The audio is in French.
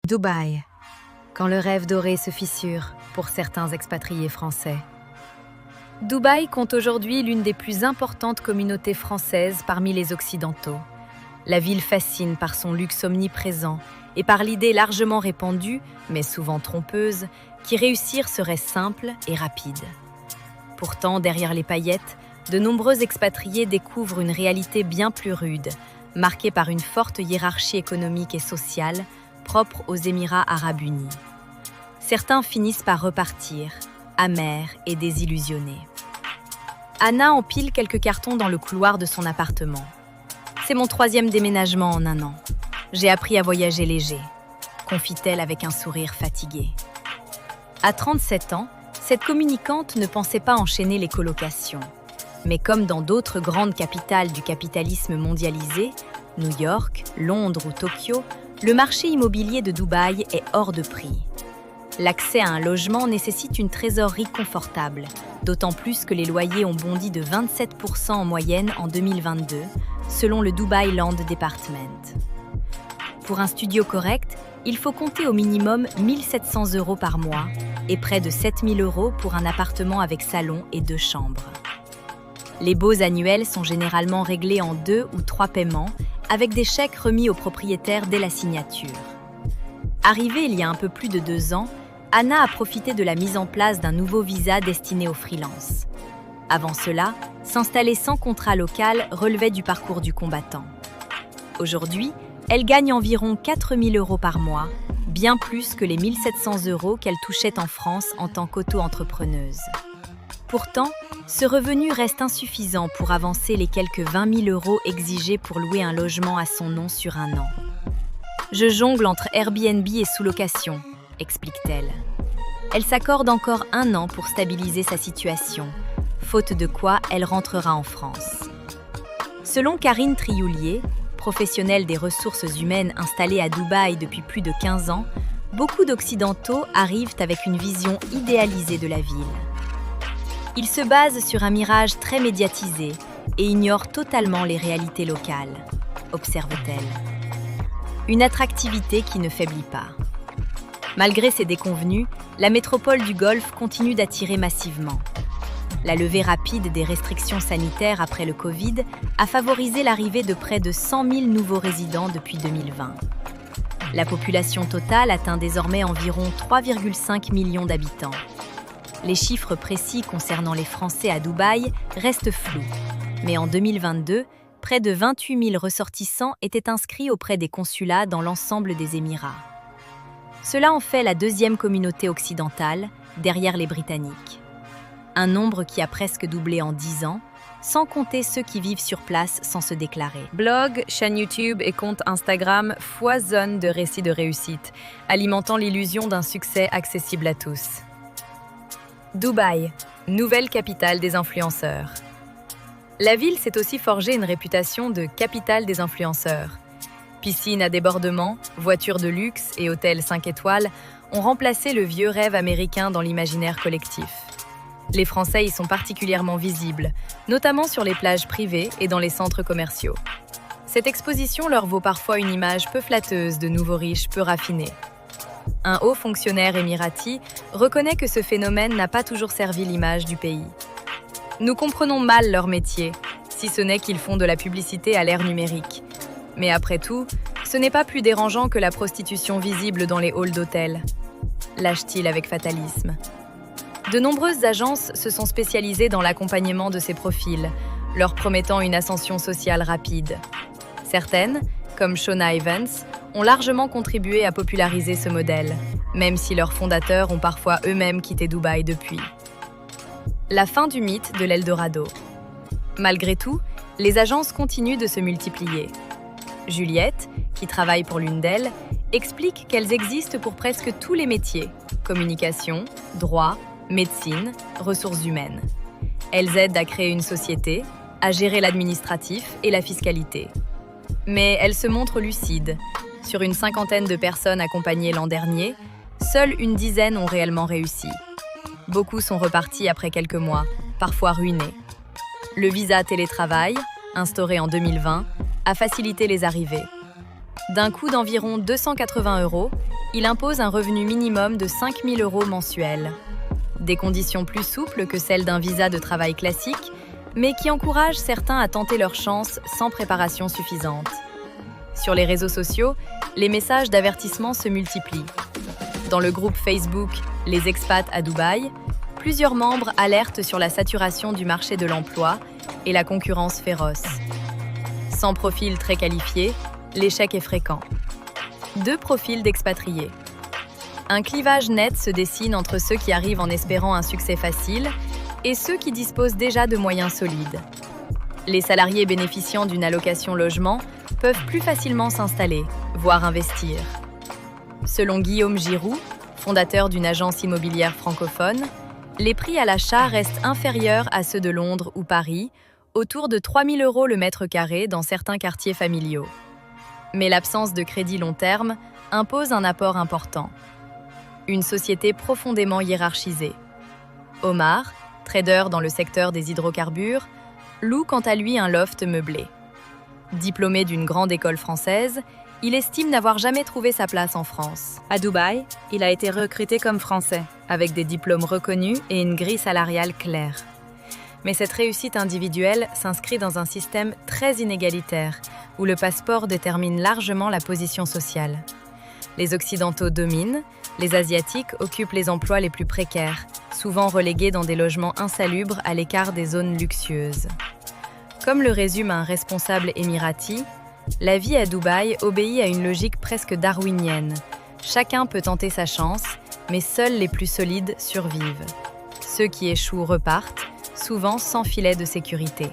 Dubaï, quand le rêve doré se fissure pour certains expatriés français. Dubaï compte aujourd'hui l'une des plus importantes communautés françaises parmi les Occidentaux. La ville fascine par son luxe omniprésent et par l'idée largement répandue, mais souvent trompeuse, qu'y réussir serait simple et rapide. Pourtant, derrière les paillettes, de nombreux expatriés découvrent une réalité bien plus rude, marquée par une forte hiérarchie économique et sociale, propre aux Émirats arabes unis. Certains finissent par repartir, amers et désillusionnés. Anna empile quelques cartons dans le couloir de son appartement. « C'est mon 3e déménagement en 1 an. J'ai appris à voyager léger », confie-t-elle avec un sourire fatigué. À 37 ans, cette communicante ne pensait pas enchaîner les colocations. Mais comme dans d'autres grandes capitales du capitalisme mondialisé, New York, Londres ou Tokyo, le marché immobilier de Dubaï est hors de prix. L'accès à un logement nécessite une trésorerie confortable, d'autant plus que les loyers ont bondi de 27% en moyenne en 2022, selon le Dubai Land Department. Pour un studio correct, il faut compter au minimum 1 700 € par mois et près de 7 000 € pour un appartement avec salon et 2 chambres. Les baux annuels sont généralement réglés en 2 ou 3 paiements, avec des chèques remis aux propriétaires dès la signature. Arrivée il y a un peu plus de 2 ans, Anna a profité de la mise en place d'un nouveau visa destiné aux freelances. Avant cela, s'installer sans contrat local relevait du parcours du combattant. Aujourd'hui, elle gagne environ 4 000 € par mois, bien plus que les 1 700 € qu'elle touchait en France en tant qu'auto-entrepreneuse. Pourtant, ce revenu reste insuffisant pour avancer les quelques 20 000 € exigés pour louer un logement à son nom sur 1 an. « Je jongle entre Airbnb et sous-location », explique-t-elle. Elle s'accorde encore 1 an pour stabiliser sa situation, faute de quoi elle rentrera en France. Selon Karine Trioulier, professionnelle des ressources humaines installée à Dubaï depuis plus de 15 ans, beaucoup d'Occidentaux arrivent avec une vision idéalisée de la ville. Ils se basent sur un mirage très médiatisé et ignorent totalement les réalités locales, observe-t-elle. Une attractivité qui ne faiblit pas. Malgré ces déconvenues, la métropole du Golfe continue d'attirer massivement. La levée rapide des restrictions sanitaires après le Covid a favorisé l'arrivée de près de 100 000 nouveaux résidents depuis 2020. La population totale atteint désormais environ 3,5 millions d'habitants. Les chiffres précis concernant les Français à Dubaï restent flous, mais en 2022, près de 28 000 ressortissants étaient inscrits auprès des consulats dans l'ensemble des Émirats. Cela en fait la 2e communauté occidentale, derrière les Britanniques. Un nombre qui a presque doublé en 10 ans, sans compter ceux qui vivent sur place sans se déclarer. Blog, chaîne YouTube et compte Instagram foisonnent de récits de réussite, alimentant l'illusion d'un succès accessible à tous. Dubaï, nouvelle capitale des influenceurs. La ville s'est aussi forgée une réputation de capitale des influenceurs. Piscines à débordement, voitures de luxe et hôtels 5 étoiles ont remplacé le vieux rêve américain dans l'imaginaire collectif. Les Français y sont particulièrement visibles, notamment sur les plages privées et dans les centres commerciaux. Cette exposition leur vaut parfois une image peu flatteuse de nouveaux riches peu raffinés. Un haut fonctionnaire émirati reconnaît que ce phénomène n'a pas toujours servi l'image du pays. Nous comprenons mal leur métier, si ce n'est qu'ils font de la publicité à l'ère numérique. Mais après tout, ce n'est pas plus dérangeant que la prostitution visible dans les halls d'hôtels. Lâche-t-il avec fatalisme. De nombreuses agences se sont spécialisées dans l'accompagnement de ces profils, leur promettant une ascension sociale rapide. Certaines, comme Shona Evans, ont largement contribué à populariser ce modèle, même si leurs fondateurs ont parfois eux-mêmes quitté Dubaï depuis. La fin du mythe de l'Eldorado. Malgré tout, les agences continuent de se multiplier. Juliette, qui travaille pour l'une d'elles, explique qu'elles existent pour presque tous les métiers, communication, droit, médecine, ressources humaines. Elles aident à créer une société, à gérer l'administratif et la fiscalité. Mais elles se montrent lucides. Sur une 50aine de personnes accompagnées l'an dernier, seule une dizaine ont réellement réussi. Beaucoup sont repartis après quelques mois, parfois ruinés. Le visa télétravail, instauré en 2020, a facilité les arrivées. D'un coût d'environ 280 €, il impose un revenu minimum de 5 000 € mensuels. Des conditions plus souples que celles d'un visa de travail classique, mais qui encouragent certains à tenter leur chance sans préparation suffisante. Sur les réseaux sociaux, les messages d'avertissement se multiplient. Dans le groupe Facebook « Les expats à Dubaï », plusieurs membres alertent sur la saturation du marché de l'emploi et la concurrence féroce. Sans profil très qualifié, l'échec est fréquent. 2 profils d'expatriés. Un clivage net se dessine entre ceux qui arrivent en espérant un succès facile et ceux qui disposent déjà de moyens solides. Les salariés bénéficiant d'une allocation logement peuvent plus facilement s'installer, voire investir. Selon Guillaume Giroux, fondateur d'une agence immobilière francophone, les prix à l'achat restent inférieurs à ceux de Londres ou Paris, autour de 3 000 € le mètre carré dans certains quartiers familiaux. Mais l'absence de crédit long terme impose un apport important. Une société profondément hiérarchisée. Omar, trader dans le secteur des hydrocarbures, loue quant à lui un loft meublé. Diplômé d'une grande école française, il estime n'avoir jamais trouvé sa place en France. À Dubaï, il a été recruté comme Français, avec des diplômes reconnus et une grille salariale claire. Mais cette réussite individuelle s'inscrit dans un système très inégalitaire, où le passeport détermine largement la position sociale. Les Occidentaux dominent, les Asiatiques occupent les emplois les plus précaires, souvent relégués dans des logements insalubres à l'écart des zones luxueuses. Comme le résume un responsable émirati, la vie à Dubaï obéit à une logique presque darwinienne. Chacun peut tenter sa chance, mais seuls les plus solides survivent. Ceux qui échouent repartent, souvent sans filet de sécurité.